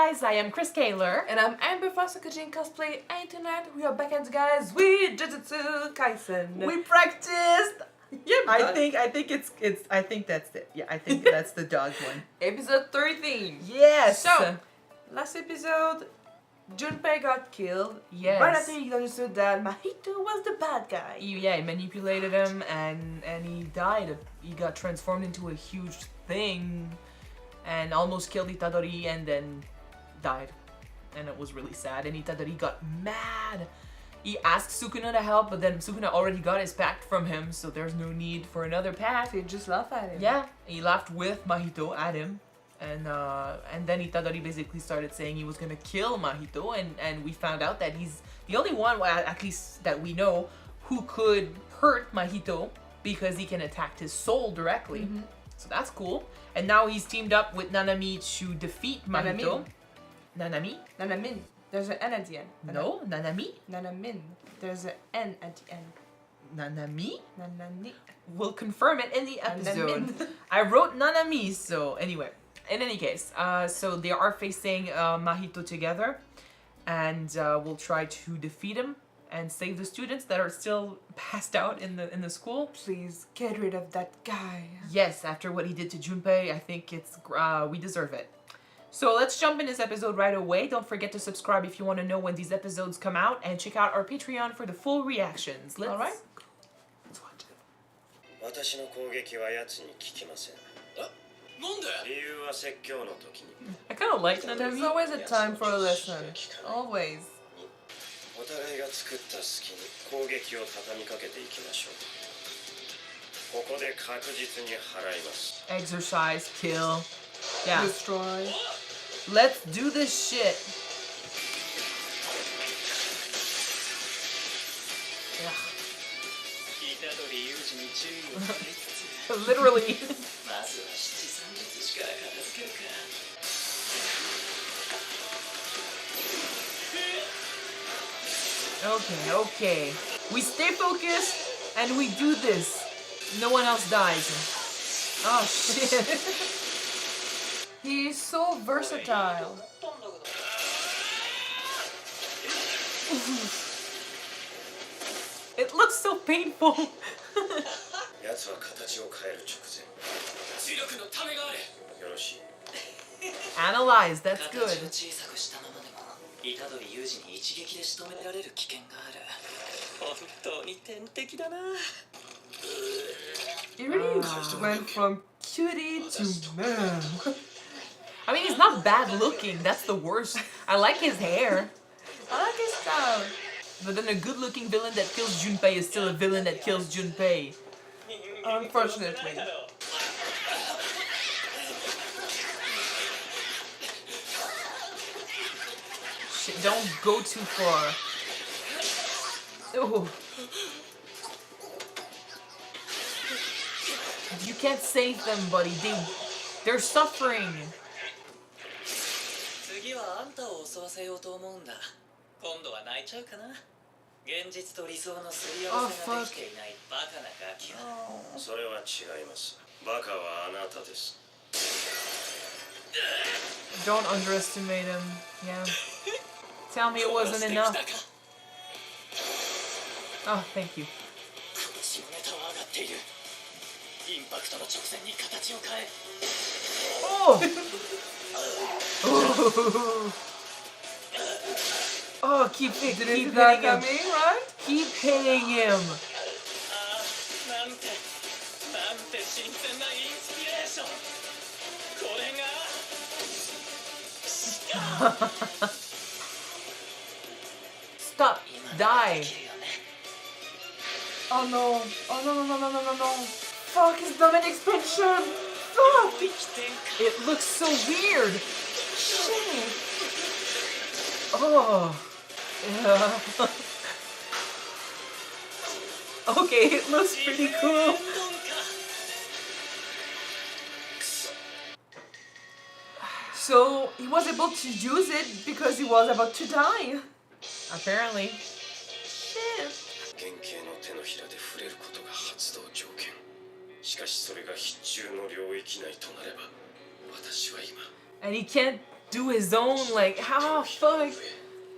guys, I am Chris Kaler. And I'm Amber from Kyuujin Cosplay, and tonight we are back at guys with Jujutsu Kaisen. We practiced! Yeah, I think that's it. Yeah, I think that's the dog one. Episode 13. Yes! So, last episode, Junpei got killed. Yes. Right after he understood that Mahito was the bad guy. He manipulated him and he died. He got transformed into a huge thing and almost killed Itadori and then died. And it was really sad. And Itadori got mad. He asked Sukuna to help, but then Sukuna already got his pact from him, so there's no need for another pact. So he just laughed at him. Yeah, he laughed with Mahito at him. And then Itadori basically started saying he was gonna kill Mahito, and we found out that he's the only one, at least that we know, who could hurt Mahito because he can attack his soul directly. Mm-hmm. So that's cool. And now he's teamed up with Nanami to defeat Mahito. Nanami? There's an N at the end. No, Nanami? Nanamin. There's an N at the end. Nanami? Nanani. We'll confirm it in the episode. I wrote Nanami, so anyway. In any case, so they are facing Mahito together, and we'll try to defeat him and save the students that are still passed out in the school. Please get rid of that guy. Yes, after what he did to Junpei, I think it's we deserve it. So let's jump in this episode right away. Don't forget to subscribe if you want to know when these episodes come out, and check out our Patreon for the full reactions. All right. Let's watch it. I kind of like Nanami. There's always a time for a lesson. Always. Exercise, kill. Yeah. Destroy. Let's do this shit. Literally. Okay. We stay focused and we do this. No one else dies. Oh shit. He's so versatile. It looks so painful. Analyze, that's good. He really went from cutie to man. I mean, he's not bad looking, that's the worst. I like his hair. I like his style. But then a good looking villain that kills Junpei is still a villain that kills Junpei. Unfortunately. Shit, don't go too far. Oh. You can't save them, buddy. They're suffering. Oh fuck. Don't underestimate him. Yeah. Tell me it wasn't enough. Oh, thank you. Oh! Oh, keep hitting him. Right? Keep hitting him. Stop. Die. Oh no. Oh no. Fuck, his Dominic's pension. Fuck. It looks so weird. Shit. Oh. Yeah. Okay, it looks pretty cool. So he was able to use it because he was about to die. Apparently. Shit. And he can't do his own, like, how fuck?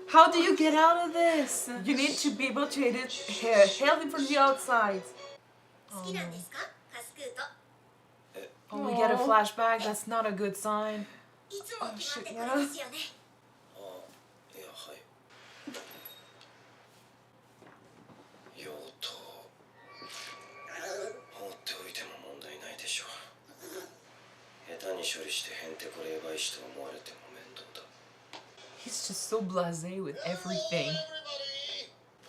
How do you get out of this? You need to be able to hail him from the outside. Oh, no. Oh, we get a flashback. That's not a good sign. Oh shit, yeah. あ、いや、はい。用途放っておいても問題ないでしょう。下手に処理してへんてこ霊媒師と思われても面倒だ。 He's just so blasé with everything.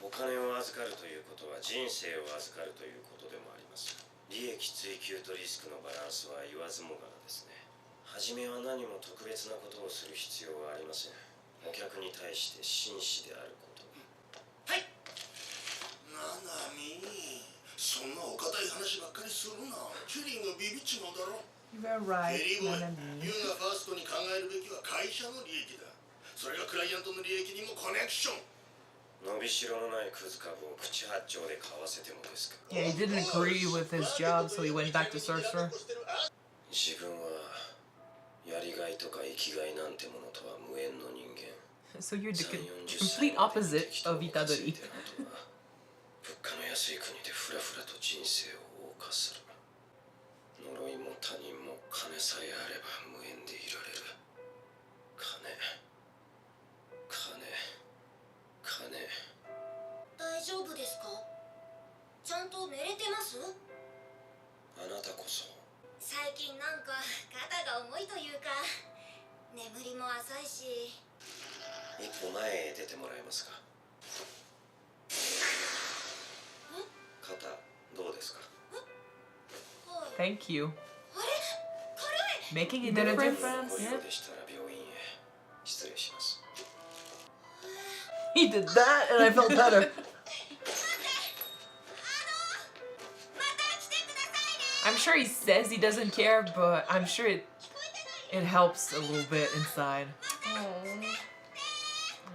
お金を預かるということは人生を預かるということでもあります。利益追求とリスクのバランスは言わずもがなですね。初めは何も特別なことをする必要はありません。お客に対して真摯であること。はい。ななみ、そんなお堅い話ばっかりするな。チュリンがビビっちまうだろ。You are right, ケリーボーイ、 Nanami. ユーがファーストに考えるべきは会社の利益だ。それがクライアントの利益にもコネクション。伸びしろのないクズ株を口八丁で買わせてもですか。 Yeah, he didn't agree with his job, so he went back to Sorcerer. 自分はやりがいとか生きがいなんてものとは無縁の人間。 So you're the complete opposite of Itadori. 物価の安い国でフラフラと人生を謳歌する。呪いも他人も金さえあれば無縁でいられる。金。大丈夫ですか？ちゃんと寝れてます？あなたこそ。最近なんか肩が重いというか、眠りも浅いし。一歩前へ出てもらえますか。肩どうですか。 Thank you. あれ？軽い。 Making a You did a difference. difference. ご Yeah. 用でしたら病院へ。失礼します。 He did that, and I felt better. I'm sure he says he doesn't care, but I'm sure it helps a little bit inside.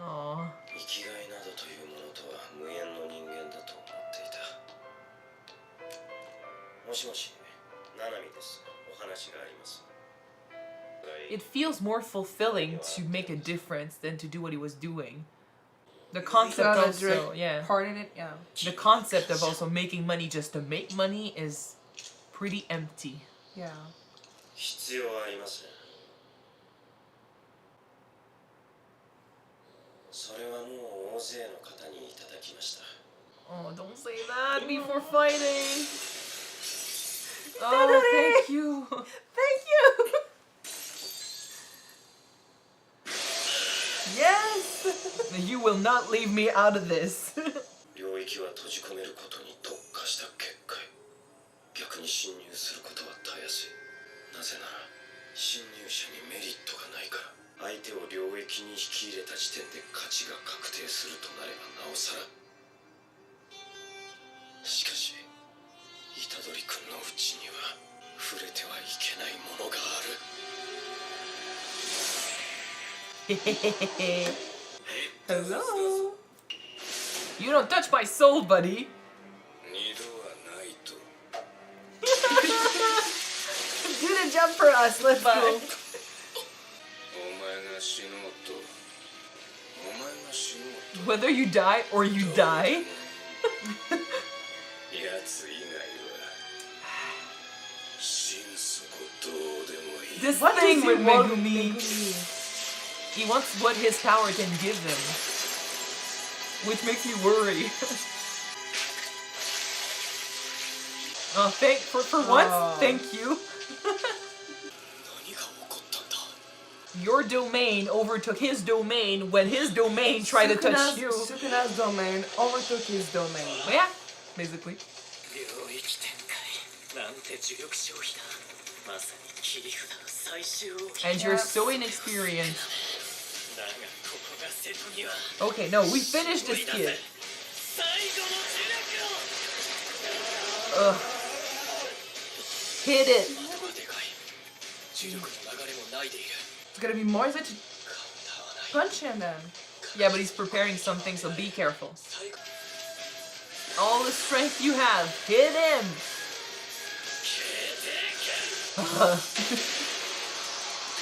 Aww. 生きがいなどというものとは無縁の人間だと思っていた。もしもし、ナナミです。お話があります。 It feels more fulfilling to make a difference than to do what he was doing. The concept also, yeah. Part in it, yeah. The concept of also making money just to make money is pretty empty. Yeah. 必要はありません。それはもう大勢の方にいただきました。 Oh, don't say that before fighting. Oh, thank you. Thank you! Yes! You will not leave me out of this. 領域は閉じ込めることに特化した結界。逆に侵入することはたやすい。なぜなら侵入者にメリットがないから。相手を領域に引き入れた時点で価値が確定するとなればなおさら。しかし虎杖君のうちには触れてはいけないものがある。 Hello! You don't touch my soul, buddy. 二度はないと。 Do the jump for us, let's go! お前が死のうと。お前が死のうと。 Whether you die or you die. やつ以外は心底どうでもいい。 This What thing does he with want Megumi. Megumi? He wants what his power can give him. Which makes me worry. Oh, for once, thank you. 何が起こったんだ。 Your domain overtook his domain when his domain tried to touch you. Sukuna's domain overtook his domain. Yeah, basically. 領域展開なんて呪力消費だ。まさに切り札の最終奥義。 And you're so inexperienced. だがここが瀬戸際。 Okay, no, we finished this kid. 最後の呪力を。 Ugh. Hit it. 的はでかい。呪力の流れもないでいる。 It's gonna be more easy to カウンターはない。 punch him then. Yeah, but he's preparing something, so be careful. 最後。 All the strength you have, hit him.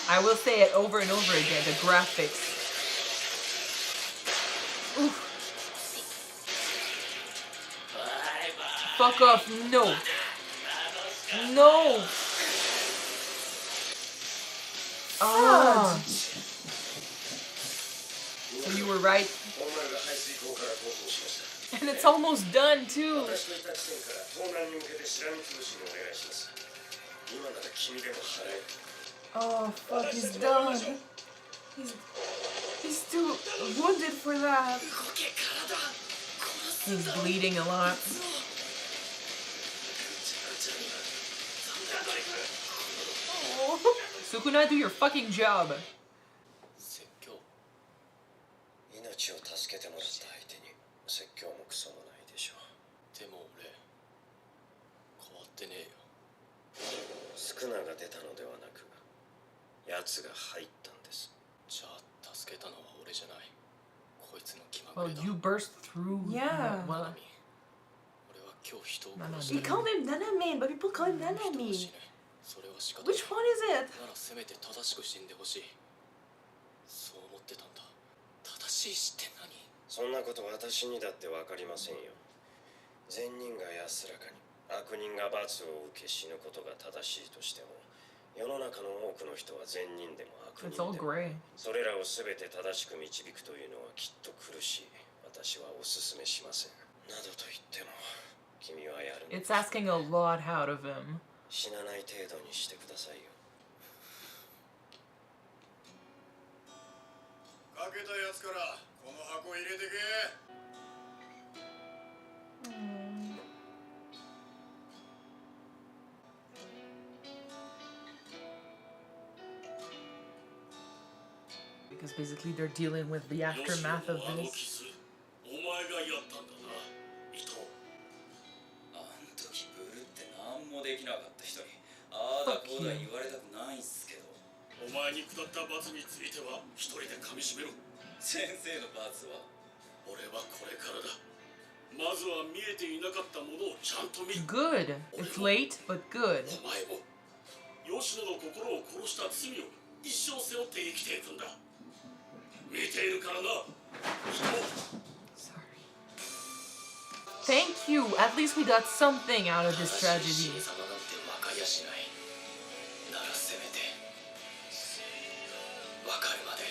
I will say it over and over again. The graphics. Oof. Fuck off. No. No. Oh. So you were right. お前が排水溝から逃走しました And it's almost done too. 私といた地点から盗難に向けてしらみつぶしにお願いします今なら君でも払える Oh fuck, he's done. He's too wounded for that. He's bleeding a lot. Oh. Sukuna, do your fucking job. 説教命を助けてもらった相手に説教もクソもないでしょでも俺変わってねえようスクナが出たのではなく奴が入ったんですじゃあ助けたのは俺じゃないこいつの気ま Well, ぐれだ you burst through. Yeah. Well, 俺は今日人を殺 Nanami. し You た call him Nanami, but people call him 人が死 Nanami. ねそれは仕方ない Which one is it? ならせめて正しく死んでほしいそう思ってたんだ正しい死って何そんなこと私にだって分かりませんよ善人が安らかに悪人が罰を受け死ぬことが正しいとしても世の中の多くの人は善人でも悪 it's 人 all でも gray. それらを全て正しく導くというのはきっと苦しい私はお勧めしませんなどと言っても君はやるの It's asking a lot out of him. 死なない程度にしてくださいよかけたやつからこの箱入れてけ Because basically they're dealing with the aftermath of あの this. キスお前がやったんだな伊藤あん時ブルって何もできなかった人にああだこうだ言われたくないんすけどお前に下った罰については一人で噛みしめろ先生の罰は俺はこれからだまずは見えていなかったものをちゃんと見る Good. It's late, but good. お前も吉野の心を殺した罪を一生背負って生きていくんだ見ているからな人 Sorry. Thank you. At least we got something out of this 正し tragedy. い死に様なんて分かりやしないならせめて分かるまで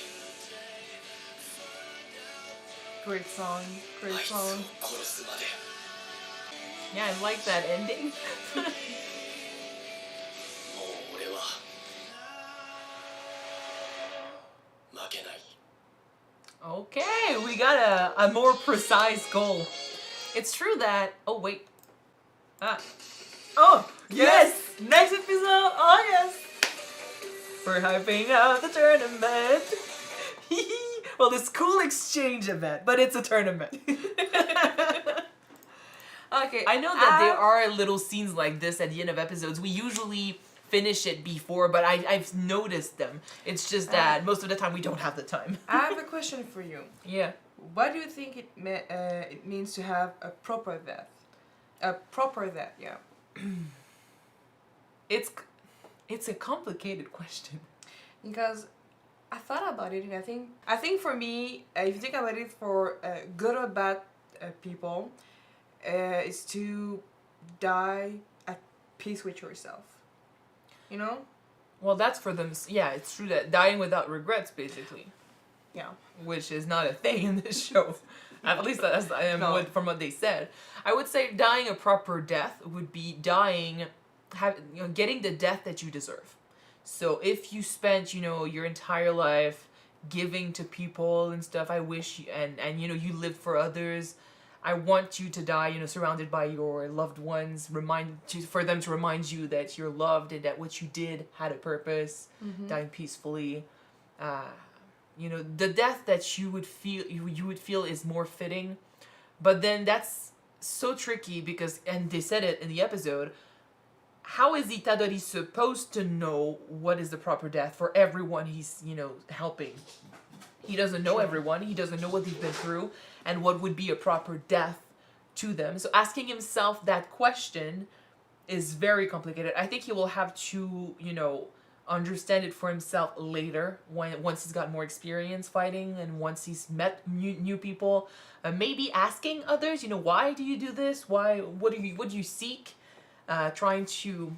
Great song. あ Great いつ song. を殺すまで Yeah, I like that ending. もう俺は負けない Okay, we got a more precise goal. It's true that. Oh, wait. Ah. Oh, yes! Next episode! Oh, yes! We're hyping up the tournament. Well, this cool exchange event, but it's a tournament. Okay. I know that there are little scenes like this at the end of episodes. We usually finish it before, but I've noticed them. It's just that most of the time we don't have the time. I have a question for you. Yeah. What do you think it means to have a proper death? A proper death, yeah. It's a complicated question. Because I thought about it, and I think for me, if you think about it, for good or bad people, is to die at peace with yourself. You know? Well, that's for them. Yeah, it's true that dying without regrets, basically, Yeah. which is not a thing in this show. At least that's No. from what they said. I would say dying a proper death would be dying, getting the death that you deserve. So if you spent, your entire life giving to people and stuff, I wish and you lived for others. I want you to die, surrounded by your loved ones, for them to remind you that you're loved and that what you did had a purpose, dying peacefully. The death that you would feel is more fitting. But then that's so tricky because, and they said it in the episode, how is Itadori supposed to know what is the proper death for everyone he's, helping? He doesn't know everyone. He doesn't know what they've been through and what would be a proper death to them. So asking himself that question is very complicated. I think he will have to, understand it for himself later once he's got more experience fighting and once he's met new people, maybe asking others, why do you do this, what do you seek, trying to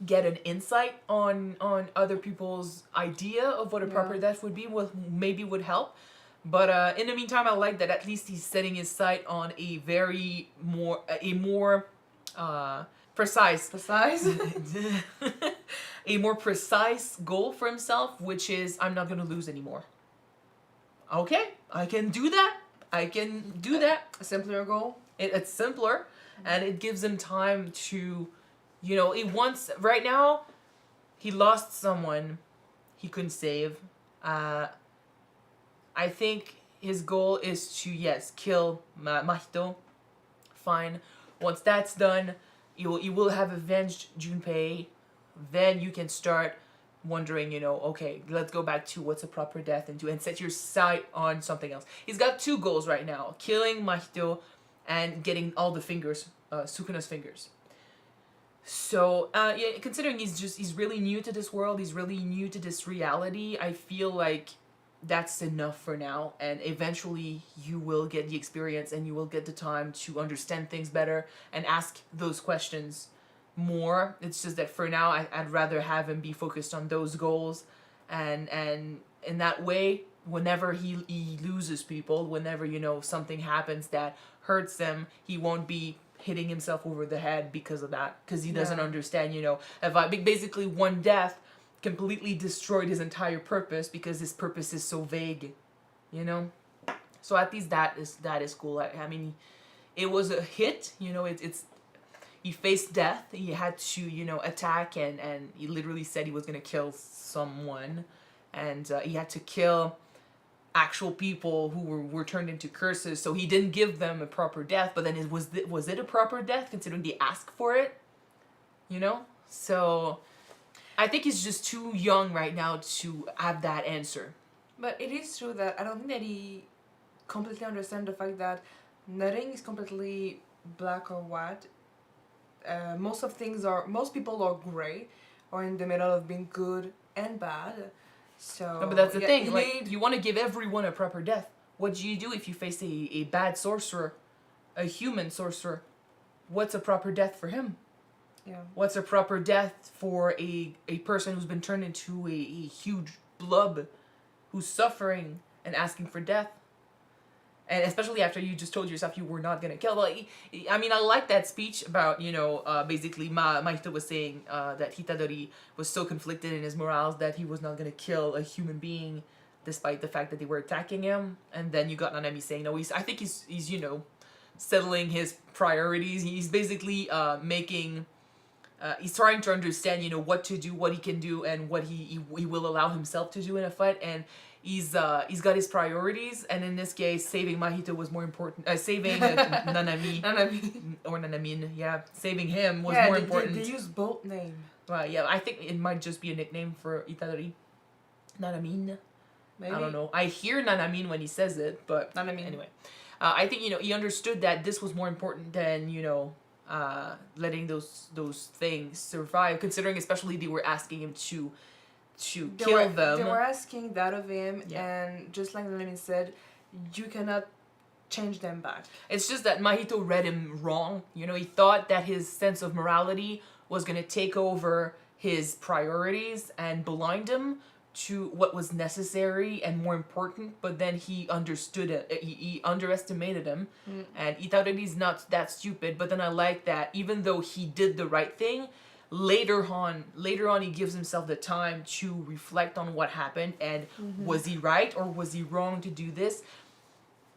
get an insight on other people's idea of what a proper death would be, maybe would help. But in the meantime, I like that at least he's setting his sight on a more precise a more precise goal for himself, which is, I'm not gonna lose anymore. Okay, I can do that. A simpler goal. It's simpler, and it gives him time to, right now, he lost someone he couldn't save. I think his goal is to, yes, kill Mahito. Fine. Once that's done, you will have avenged Junpei. Then you can start wondering, okay, let's go back to what's a proper death and set your sight on something else. He's got 2 goals right now: killing Mahito and getting all the fingers, Sukuna's fingers. So, considering he's really new to this world, he's really new to this reality, I feel like that's enough for now, and eventually you will get the experience and you will get the time to understand things better and ask those questions more. It's just that for now, I'd rather have him be focused on those goals, and in that way, whenever he loses people, whenever something happens that hurts him, he won't be hitting himself over the head because of that, because he doesn't understand. Basically one death completely destroyed his entire purpose because his purpose is so vague, So at least that is cool. I mean, it was a hit. It's he faced death. He had to, attack, and he literally said he was gonna kill someone, and he had to kill actual people who were turned into curses. So he didn't give them a proper death. But then was it a proper death considering they asked for it? So I think he's just too young right now to have that answer. But it is true that I don't think that he completely understands the fact that nothing is completely black or white. Most people are gray, or in the middle of being good and bad. So, no, but that's the thing. You want to give everyone a proper death. What do you do if you face a bad sorcerer, a human sorcerer? What's a proper death for him? Yeah. What's a proper death for a person who's been turned into a huge blob, who's suffering and asking for death? And especially after you just told yourself you were not gonna kill. I like that speech about, basically Mahito was saying that Itadori was so conflicted in his morals that he was not gonna kill a human being despite the fact that they were attacking him. And then you got Nanami saying, no, I think he's settling his priorities. He's basically he's trying to understand, what to do, what he can do, and what he will allow himself to do in a fight. And he's got his priorities, and in this case, saving Mahito was more important. Saving Nanami or Nanamin, saving him was more important. They use both names. I think it might just be a nickname for Itadori. Nanamin. Maybe. I don't know. I hear Nanamin when he says it, but Nanamin. Anyway, I think he understood that this was more important than letting those things survive. Considering especially they were asking him to kill them. They were asking that of him, and just like Nanami said, you cannot change them back. It's just that Mahito read him wrong. He thought that his sense of morality was going to take over his priorities and blind him to what was necessary and more important, but then he understood it. He underestimated him, and Itadori's not that stupid. But then I like that even though he did the right thing, later on he gives himself the time to reflect on what happened and was he right or was he wrong to do this.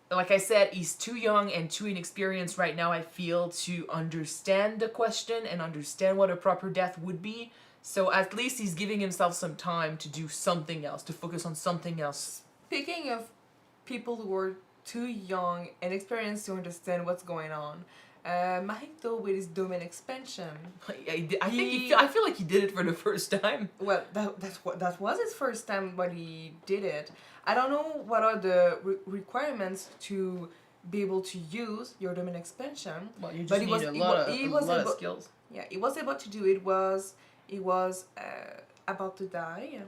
Like I said, he's too young and too inexperienced right now, I feel, to understand the question and understand what a proper death would be. So at least he's giving himself some time to do something else, to focus on something else. Speaking of people who are too young and experienced to understand what's going on, Mahito with his domain expansion. I feel like he did it for the first time. Well, that was his first time when he did it. I don't know what are the requirements to be able to use your domain expansion. Well, you just need a lot of skills. Yeah, he was able to do it. It was about to die.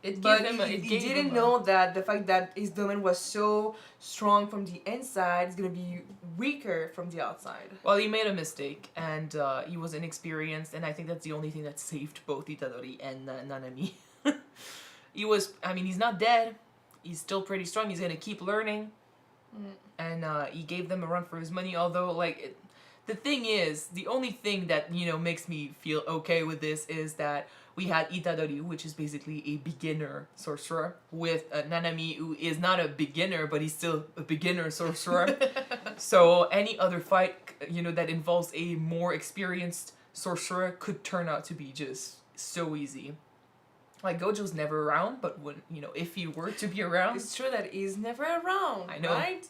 It But gave him. he It gave didn't him know that the fact that his domain was so strong from the inside is gonna be weaker from the outside. Well, he made a mistake, and he was inexperienced, and I think that's the only thing that saved both Itadori and Nanami. He was. I mean, he's not dead. He's still pretty strong. He's gonna keep learning, and he gave them a run for his money. Although, like, the thing is, the only thing that makes me feel okay with this is that we had Itadori, which is basically a beginner sorcerer, with Nanami, who is not a beginner, but he's still a beginner sorcerer. So any other fight, that involves a more experienced sorcerer could turn out to be just so easy. Like, Gojo's never around, but when, if he were to be around... It's true that he's never around, I know. right?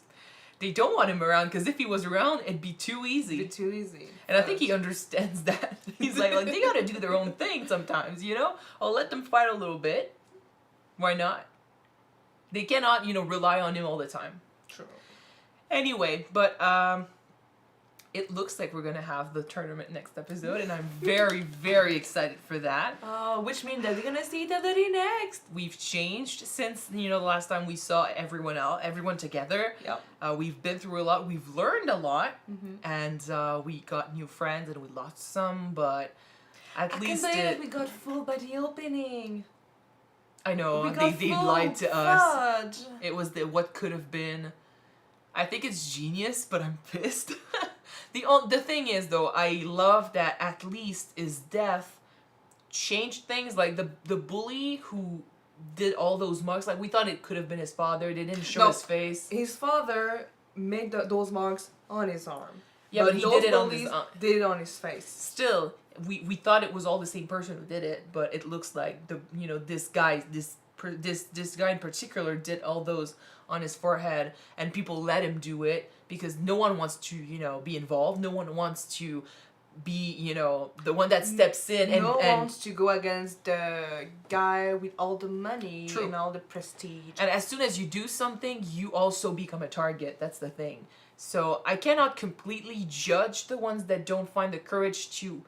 They don't want him around, because if he was around, it'd be too easy. It'd be too easy. And I think he understands that. He's like, they gotta do their own thing sometimes, I'll let them fight a little bit. Why not? They cannot, rely on him all the time. True. Anyway, but it looks like we're gonna have the tournament next episode, and I'm very, very excited for that. Which means that we're gonna see Itadori next. We've changed since, the last time we saw everyone together. Yep. We've been through a lot. We've learned a lot. And we got new friends and we lost some, but at least I can't believe we got full by the opening. I know, We got they full lied to us. fudge. It was what could have been. I think it's genius, but I'm pissed. The thing is, though, I love that at least his death changed things. Like, the bully who did all those marks, like, we thought it could have been his father. They didn't show his face. His father made those marks on his arm. Yeah, but he those did it on his bullies arm. did it on his face. Still, we thought it was all the same person who did it, but it looks like this guy in particular did all those on his forehead, and people let him do it because no one wants to be involved. No one wants to be the one that steps in and wants to go against the guy with all the money True. and all the prestige. And as soon as you do something, you also become a target. That's the thing. So I cannot completely judge the ones that don't find the courage to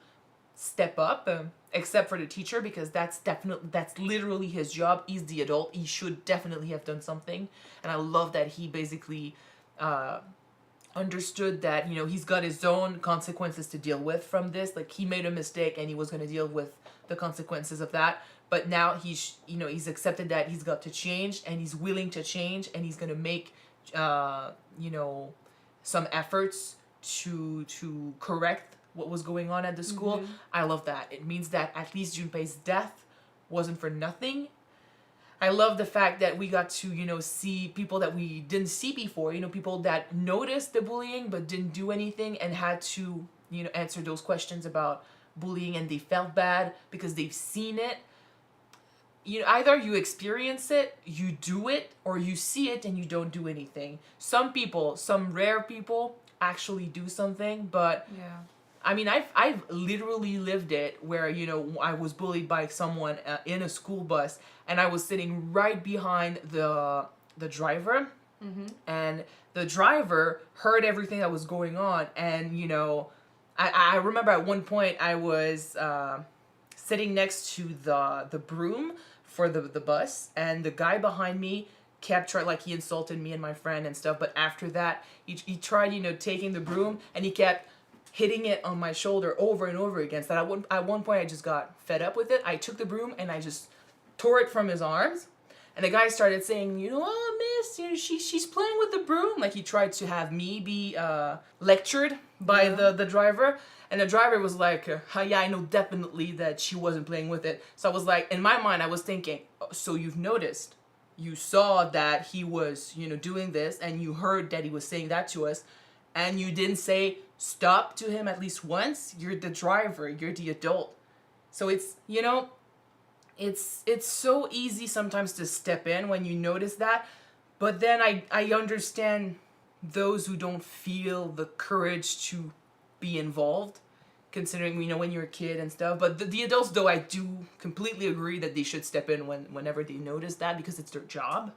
step up, except for the teacher, because that's literally his job. He's the adult. He should definitely have done something. And I love that he basically understood that he's got his own consequences to deal with from this. Like, he made a mistake and he was going to deal with the consequences of that. But now he's accepted that he's got to change, and he's willing to change, and he's going to make some efforts to correct what was going on at the school. I love that. It means that at least Junpei's death wasn't for nothing. I love the fact that we got to, see people that we didn't see before, people that noticed the bullying but didn't do anything and had to, answer those questions about bullying, and they felt bad because they've seen it. Either you experience it, you do it, or you see it and you don't do anything. Some rare people actually do something, but Yeah. I mean, I've literally lived it where, I was bullied by someone in a school bus, and I was sitting right behind the driver, and the driver heard everything that was going on, and, I remember at one point I was sitting next to the broom for the bus, and the guy behind me kept he insulted me and my friend and stuff, but after that, he tried, taking the broom, and he kept hitting it on my shoulder over and over again. So at one point I just got fed up with it. I took the broom and I just tore it from his arms. And the guy started saying, oh, miss, she's playing with the broom. Like, he tried to have me be lectured by the driver. And the driver was like, yeah, I know definitely that she wasn't playing with it. So I was like, in my mind, I was thinking, oh, so you've noticed. You saw that he was, doing this, and you heard that he was saying that to us. And you didn't say stop to him at least once. You're the driver. You're the adult. So it's, it's so easy sometimes to step in when you notice that. But then I understand those who don't feel the courage to be involved, considering, when you're a kid and stuff. But the adults, though, I do completely agree that they should step in whenever they notice that, because it's their job.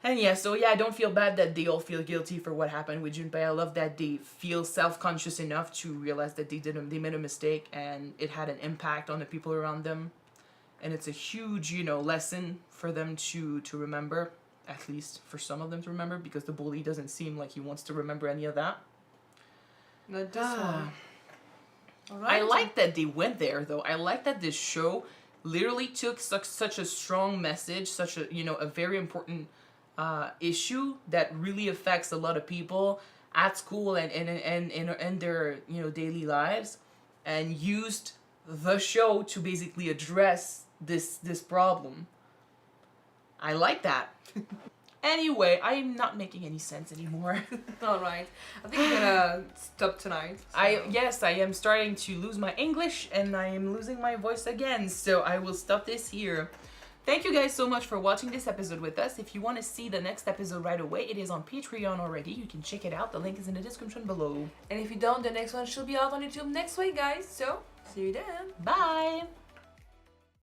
And yeah, so yeah, I don't feel bad that they all feel guilty for what happened with Junpei. I love that they feel self-conscious enough to realize that they made a mistake and it had an impact on the people around them. And it's a huge, you know, lesson for them to remember, at least for some of them to remember, because the bully doesn't seem like he wants to remember any of that. Not this one. I like that they went there, though. I like that this show literally took such a strong message, such a, you know, a very important issue that really affects a lot of people at school and in their, you know, daily lives, and used the show to basically address this problem. I like that. Anyway, I'm not making any sense anymore. All right. I think we're gonna stop tonight. So. Yes, I am starting to lose my English and I am losing my voice again, so I will stop this here. Thank you guys so much for watching this episode with us. If you want to see the next episode right away, it is on Patreon already. You can check it out. The link is in the description below. And if you don't, the next one should be out on YouTube next week, guys. So, see you then. Bye!